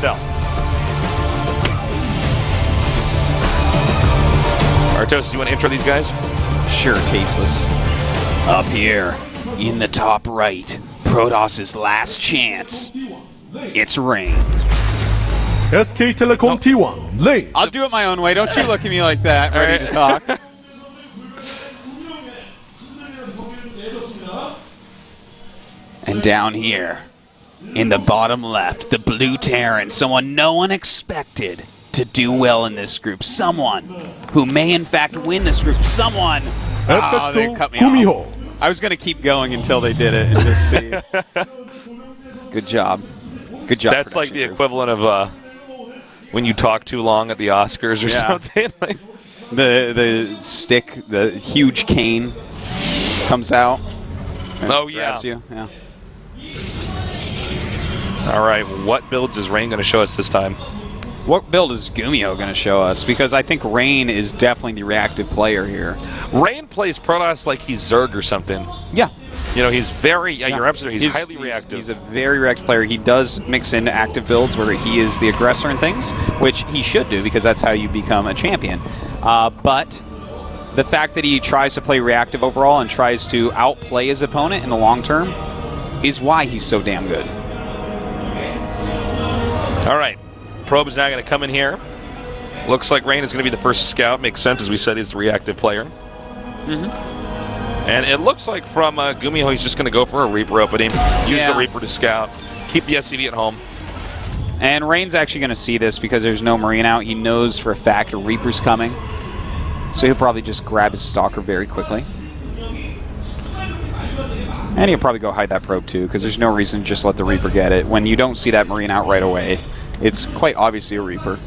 GSL. Artosis, you want to intro these guys? Sure, Tasteless. Up here, in the top right, Protoss's last chance. It's Rain. SK Telecom T1, Lane. I'll do it my own way. Don't you look at me like that, ready to talk. And down here, in the bottom left, the Blue Terran, someone no one expected to do well in this group. Someone who may in fact win this group. Someone. Oh, they cut me GuMiho. off. I was going to keep going until they did it and just see. Good job. Good job. That's like the equivalent of when you talk too long at the Oscars or something. Like the stick, the huge cane comes out. Oh, yeah. Grabs you. Yeah. All right, what builds is Rain going to show us this time? What build is GuMiho going to show us? Because I think Rain is definitely the reactive player here. Rain plays Protoss like he's Zerg or something. Yeah. You know, he's very, you're absolutely, he's highly reactive. He's a very reactive player. He does mix into active builds where he is the aggressor and things, which he should do because that's how you become a champion. But the fact that he tries to play reactive overall and tries to outplay his opponent in the long term is why he's so damn good. All right. Probe is now going to come in here. Looks like Rain is going to be the first scout. Makes sense, as we said, he's the reactive player. And it looks like from GuMiho, he's just going to go for a Reaper opening. Use the Reaper to scout. Keep the SCV at home. And Rain's actually going to see this because there's no Marine out. He knows for a fact a Reaper's coming. So he'll probably just grab his Stalker very quickly. And he'll probably go hide that probe too, because there's no reason to just let the Reaper get it. When you don't see that Marine out right away, it's quite obviously a Reaper.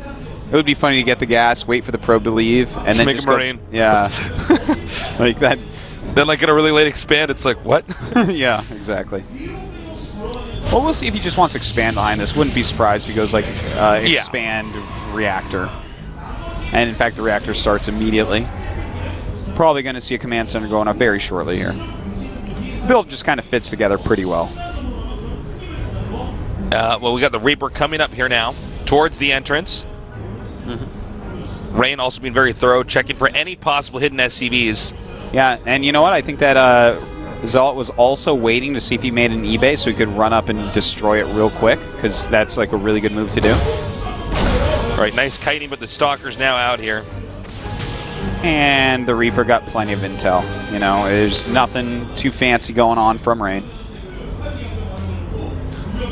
It would be funny to get the gas, wait for the probe to leave, and then make just a Marine. Yeah. Like that. Then like at a really late expand, it's like, what? Yeah, exactly. Well, we'll see if he just wants to expand behind this. Wouldn't be surprised if he goes like expand reactor. And in fact, the reactor starts immediately. Probably going to see a command center going up very shortly here. Build just kind of fits together pretty well. Well, we got the Reaper coming up here now towards the entrance. Rain also being very thorough, checking for any possible hidden SCVs. Yeah, and you know what? I think that Zealot was also waiting to see if he made an eBay so he could run up and destroy it real quick, because that's like a really good move to do. All right, nice kiting, but the Stalker's now out here. And the Reaper got plenty of intel. You know, there's nothing too fancy going on from Rain.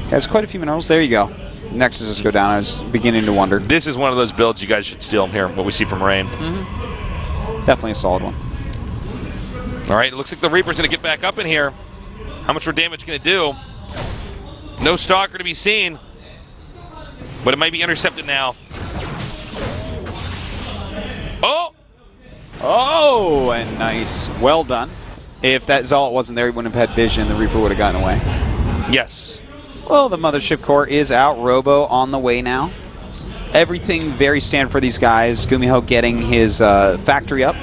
Has quite a few minerals. There you go. Nexuses go down. I was beginning to wonder. This is one of those builds you guys should steal here, what we see from Rain. Definitely a solid one. All right, it looks like the Reaper's going to get back up in here. How much more damage can it do? No Stalker to be seen. But it might be intercepted now. Oh! Oh, and nice. Well done. If that Zealot wasn't there, he wouldn't have had vision. The Reaper would have gotten away. Yes. Well, the Mothership Core is out. Robo on the way now. Everything very standard for these guys. GuMiho getting his factory up.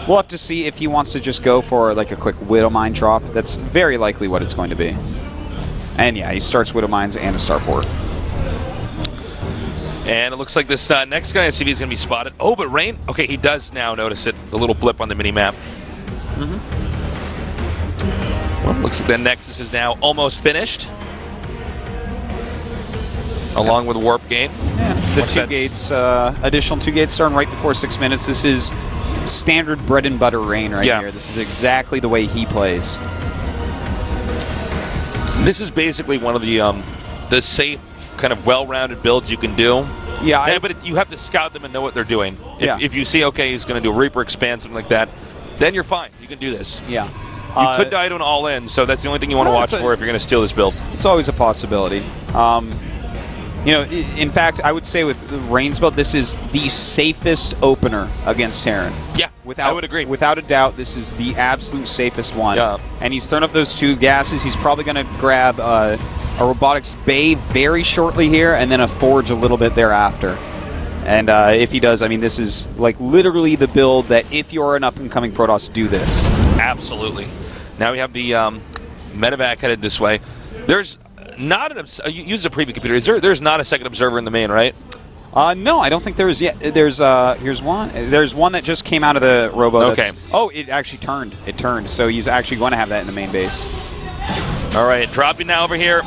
We'll have to see if he wants to just go for like a quick Widow Mine drop. That's very likely what it's going to be. And yeah, he starts Widow Mines and a Starport. And it looks like this next guy on CV is going to be spotted. Oh, but Rain, okay, he does now notice it, the little blip on the mini-map. Well, looks like the Nexus is now almost finished. Along with the Warp Gate. Yeah, the two gates, additional 2 gates starting right before 6 minutes. This is standard bread and butter Rain right here. This is exactly the way he plays. This is basically one of the safe, kind of well-rounded builds you can do. Yeah, but you have to scout them and know what they're doing. If you see, okay, he's going to do a Reaper expand, something like that, then you're fine. You can do this. Yeah. You could die to an all-in, so that's the only thing you want to watch for if you're going to steal this build. It's always a possibility. You know, in fact, I would say with Rain's build, this is the safest opener against Terran. Yeah, I would agree. Without a doubt, this is the absolute safest one. Yeah. And he's thrown up those 2 gases. He's probably going to grab a Robotics Bay very shortly here, and then a Forge a little bit thereafter. And if he does, I mean, this is like literally the build that if you're an up-and-coming Protoss, do this. Absolutely. Now we have the medevac headed this way. There's not an you use a preview computer. There's not a second observer in the main, right? No, I don't think there is yet. There's here's one. There's one that just came out of the robo. Okay. Oh, it actually turned. It turned. So he's actually going to have that in the main base. All right, dropping now over here.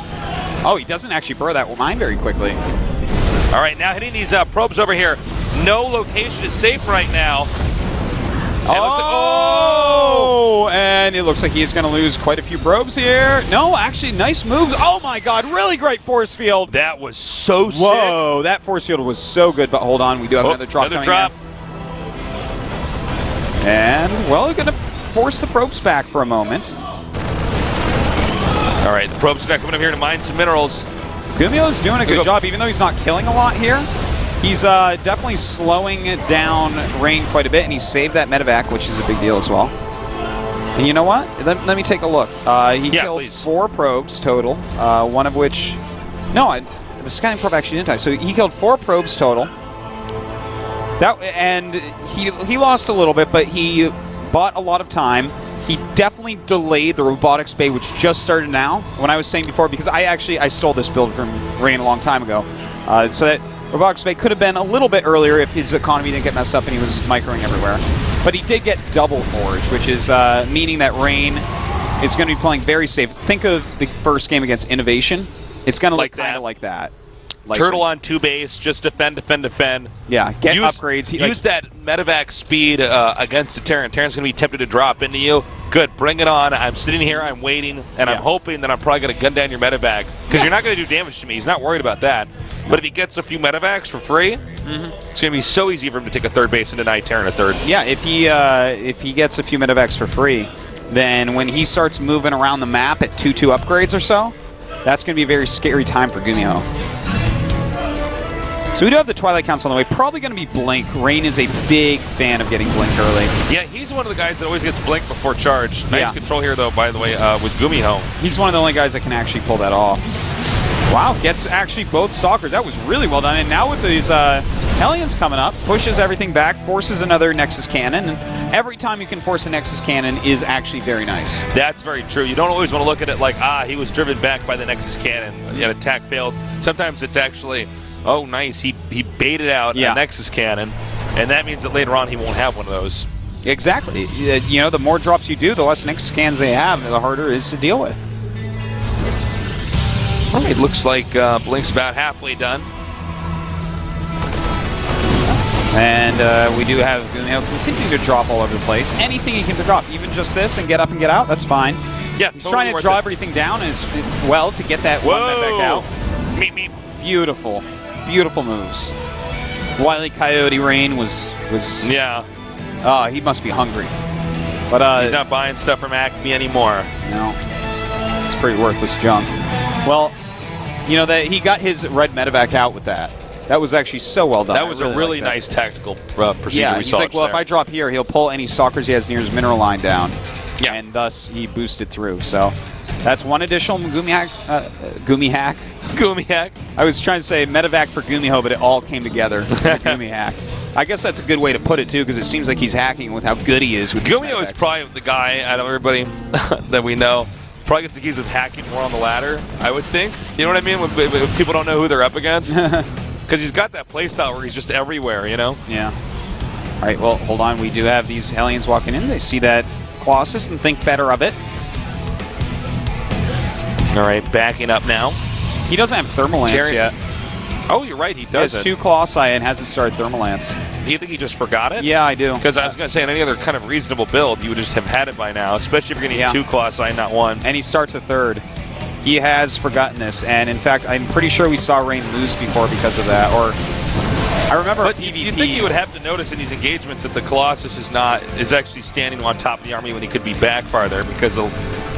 Oh, he doesn't actually burrow that mine very quickly. All right, now hitting these probes over here. No location is safe right now. And it looks like he's going to lose quite a few probes here. No, actually, nice moves. Oh my God, really great force field. That was so sick. Whoa, that force field was so good. But hold on, we do have another drop coming here. And, well, we're going to force the probes back for a moment. All right, the probes are coming up here to mine some minerals. GuMiho's doing a good job, even though he's not killing a lot here. He's definitely slowing down Rain quite a bit, and he saved that medevac, which is a big deal as well. And you know what? Let me take a look. He killed 4 probes total, one of which... No, the Skyline probe actually didn't die. So he killed 4 probes total. And he lost a little bit, but he bought a lot of time. He definitely delayed the robotics bay, which just started now. When I was saying before, because I stole this build from Rain a long time ago, so that robotics bay could have been a little bit earlier if his economy didn't get messed up and he was microing everywhere. But he did get double forge, which is meaning that Rain is going to be playing very safe. Think of the first game against Innovation. It's going to look kind of like that. Like Turtle on 2 base, just defend, defend, defend. Yeah, get upgrades. Use that medevac speed against the Terran. Terran's going to be tempted to drop into you. Good, bring it on. I'm sitting here, I'm waiting, and I'm hoping that I'm probably going to gun down your medevac. Because you're not going to do damage to me. He's not worried about that. But if he gets a few medevacs for free, it's going to be so easy for him to take a third base and deny Terran a third. Yeah, if he gets a few medevacs for free, then when he starts moving around the map at 2-2 upgrades or so, that's going to be a very scary time for GuMiho. So we do have the Twilight Council on the way. Probably going to be Blink. Rain is a big fan of getting Blink early. Yeah, he's one of the guys that always gets Blink before charge. Nice control here, though, by the way, with GuMiho. He's one of the only guys that can actually pull that off. Wow, gets actually both Stalkers. That was really well done. And now with these Hellions coming up, pushes everything back, forces another Nexus Cannon. And every time you can force a Nexus Cannon is actually very nice. That's very true. You don't always want to look at it like, he was driven back by the Nexus Cannon. An attack failed. Sometimes it's actually... Oh, nice. He baited out a Nexus Cannon, and that means that later on he won't have one of those. Exactly. You know, the more drops you do, the less Nexus Cannons they have, the harder it is to deal with. All right, looks like Blink's about halfway done. And we do have GuMiho continuing to drop all over the place. Anything he can drop, even just this and get up and get out, that's fine. Yeah, he's trying to draw everything down as well to get that one back out. Meep. Beautiful. Beautiful moves. Wily Coyote Rain was yeah. He must be hungry. But he's not buying stuff from Acme anymore. No. It's pretty worthless junk. Well, you know that he got his red medevac out with that. That was actually so well done. That was a really nice tactical procedure. Yeah, he's like, well, if I drop here, he'll pull any stalkers he has near his mineral line down. Yeah. And thus he boosted through. So that's one additional GuMihack. I was trying to say medevac for GuMiho, but it all came together. GuMihack. I guess that's a good way to put it, too, because it seems like he's hacking with how good he is with GuMiho is probably the guy out of everybody that we know. Probably gets accused of hacking more on the ladder, I would think. You know what I mean? When people don't know who they're up against. Because he's got that playstyle where he's just everywhere, you know? Yeah. All right, well, hold on. We do have these Hellions walking in. They see that Colossus and think better of it. All right, backing up now. He doesn't have Thermal Lance yet. Oh, you're right, he doesn't. He has 2 Colossi and hasn't started Thermal Lance. Do you think he just forgot it? Yeah, I do. Because I was going to say, in any other kind of reasonable build, you would just have had it by now, especially if you're going to need 2 Colossi, not 1. And he starts a 3rd. He has forgotten this, and in fact, I'm pretty sure we saw Rain lose before because of that. Or I remember PvP. You think you would have to notice in these engagements that the Colossus is actually standing on top of the army when he could be back farther because the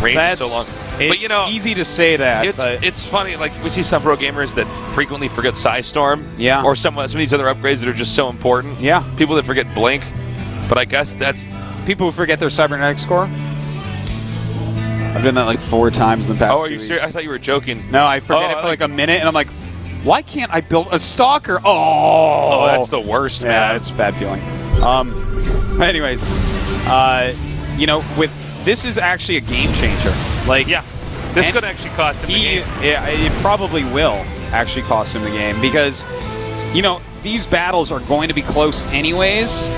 range is so long. But you know, easy to say that. It's funny. Like we see some pro gamers that frequently forget Psystorm. Yeah. Or some of these other upgrades that are just so important. Yeah. People that forget Blink. But I guess that's people who forget their cybernetic score. I've done that like 4 times in the past. Oh, are you serious? I thought you were joking. No, I forget it for like a minute, and I'm like, why can't I build a stalker? Oh, that's the worst, man. Yeah, it's a bad feeling. Anyways, you know, this is actually a game changer. Like, This could actually cost him the game. Yeah, it probably will actually cost him the game because, these battles are going to be close anyways.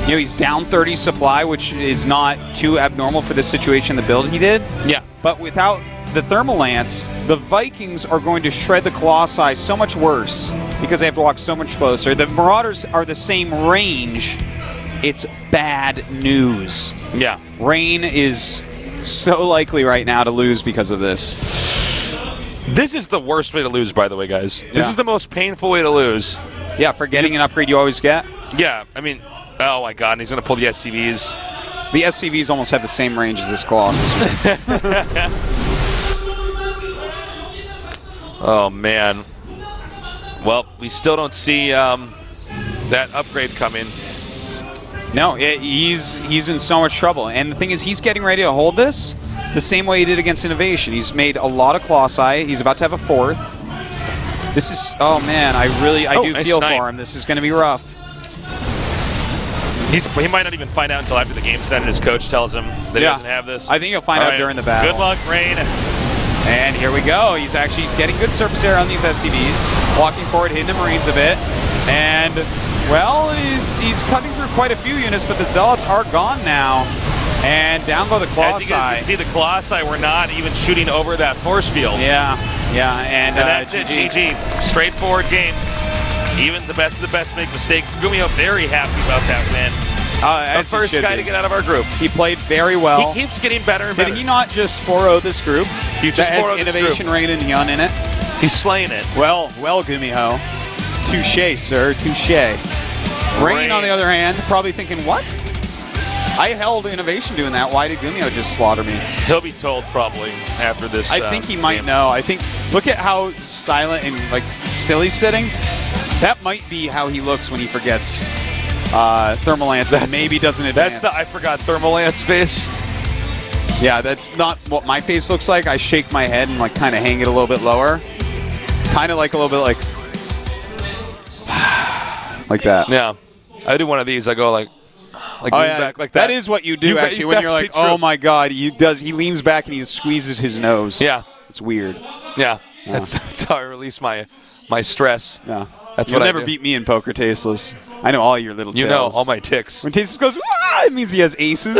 He's down 30 supply, which is not too abnormal for this situation, the build he did. Yeah. But without the Thermal Lance, the Vikings are going to shred the Colossi so much worse because they have to walk so much closer. The Marauders are the same range. It's bad news. Yeah. Rain is so likely right now to lose because of this. This is the worst way to lose, by the way, guys. This is the most painful way to lose. Yeah, for getting an upgrade you always get. Yeah, I mean, oh my god, and he's going to pull the SCVs. The SCVs almost have the same range as this Colossus. Oh, man. Well, we still don't see that upgrade coming. No, he's in so much trouble. And the thing is, he's getting ready to hold this the same way he did against Innovation. He's made a lot of Colossi. He's about to have a 4th. This is, oh man, I do nice feel snipe. for him. This is going to be rough. He might not even find out until after the game's done and his coach tells him that he doesn't have this. I think he'll find out during the battle. Good luck, Rain. And here we go. He's getting good surface area on these SCVs. Walking forward, hitting the Marines a bit. And, well, he's cutting through quite a few units, but the Zealots are gone now. And down go the Colossi. As you guys can see, the Colossi were not even shooting over that force field. Yeah, and that's it, GG. Straightforward game. Even the best of the best make mistakes. GuMiho very happy about that win. The first guy to get out of our group. He played very well. He keeps getting better and better. Did he not just 4-0 this group? He just 4-0 this Innovation, group. Rain, and Hyun in it. He's slaying it. Well, GuMiho. Touché, sir. Touché. Rain, on the other hand, probably thinking, what? I held Innovation doing that. Why did GuMiho just slaughter me? He'll be told probably after this. I think he might know. I think, look at how silent and still he's sitting. That might be how he looks when he forgets Thermal Lance and maybe doesn't advance. That's the I forgot Thermal Lance face. Yeah, that's not what my face looks like. I shake my head and kind of hang it a little bit lower. Kind of a little bit like that. Yeah. I do one of these. I go lean back like that. That is what you do actually when you're like, oh my god, he leans back and he squeezes his nose. Yeah. It's weird. Yeah. That's how I release my stress. Yeah. That's You'll what never beat me in Poker Tasteless. I know all your little You tales. know all my ticks. When Tasteless goes, it means he has aces.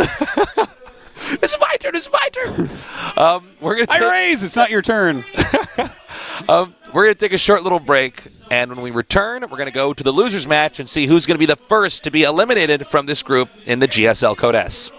It's my turn. It's my turn. We're gonna. I raise. It's not your turn. We're gonna take a short little break, and when we return, we're gonna go to the losers match and see who's gonna be the first to be eliminated from this group in the GSL Code S.